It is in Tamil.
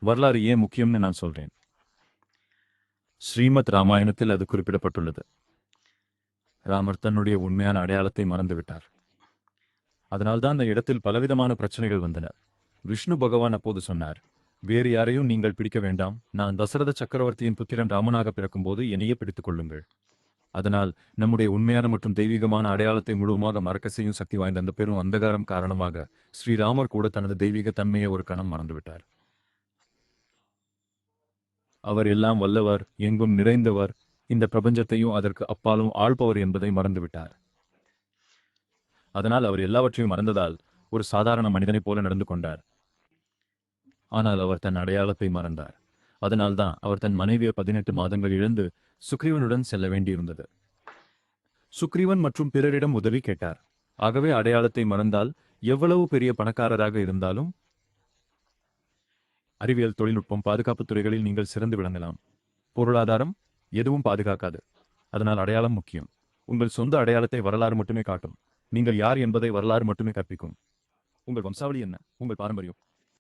வரலாறு ஏன் முக்கியம்னு நான் சொல்றேன். ஸ்ரீமத் ராமாயணத்தில் அது குறிப்பிடப்பட்டுள்ளது. ராமர் தன்னுடைய உண்மையான அடையாளத்தை மறந்துவிட்டார். அதனால்தான் அந்த இடத்தில் பலவிதமான பிரச்சனைகள் வந்தன. விஷ்ணு பகவான் அப்போது சொன்னார், வேறு யாரையும் நீங்கள் பிடிக்க வேண்டாம், நான் தசரத சக்கரவர்த்தியின் புத்திரன் ராமனாக பிறக்கும்போது என்னையே பிடித்துக் கொள்ளுங்கள். அதனால் நம்முடைய உண்மையான மற்றும் தெய்வீகமான அடையாளத்தை முழுவதுமாக மறக்க செய்யும் சக்தி வாய்ந்த அந்த பெரும் அந்தகாரம் காரணமாக ஸ்ரீராமர் கூட தனது தெய்வீக தன்மையை ஒரு கணம் மறந்துவிட்டார். அவர் எல்லாம் வல்லவர், எங்கும் நிறைந்தவர், இந்த பிரபஞ்சத்தையும் அதற்கு அப்பாலும் ஆள்பவர் என்பதை மறந்துவிட்டார். அதனால் அவர் எல்லாவற்றையும் மறந்ததால் ஒரு சாதாரண மனிதனைப் போல நடந்து கொண்டார். ஆனால் அவர் தன் அடையாளத்தை மறந்தார். அதனால்தான் அவர் தன் மனைவியை 18 மாதங்கள் இழந்து சுக்ரீவனுடன் செல்ல வேண்டியிருந்தது. சுக்ரீவன் மற்றும் பிறரிடம் உதவி கேட்டார். ஆகவே அடையாளத்தை மறந்தால் எவ்வளவு பெரிய பணக்காரராக இருந்தாலும், அறிவியல், தொழில்நுட்பம், பாதுகாப்புத் துறைகளில் நீங்கள் சிறந்து விளங்கலாம். பொருளாதாரம் எதுவும் பாதுகாக்காது. அதனால் அடையாளம் முக்கியம். உங்கள் சொந்த அடையாளத்தை வரலாறு மட்டுமே காட்டும். நீங்கள் யார் என்பதை வரலாறு மட்டுமே கற்பிக்கும். உங்கள் வம்சாவளி என்ன, உங்கள் பாரம்பரியம்,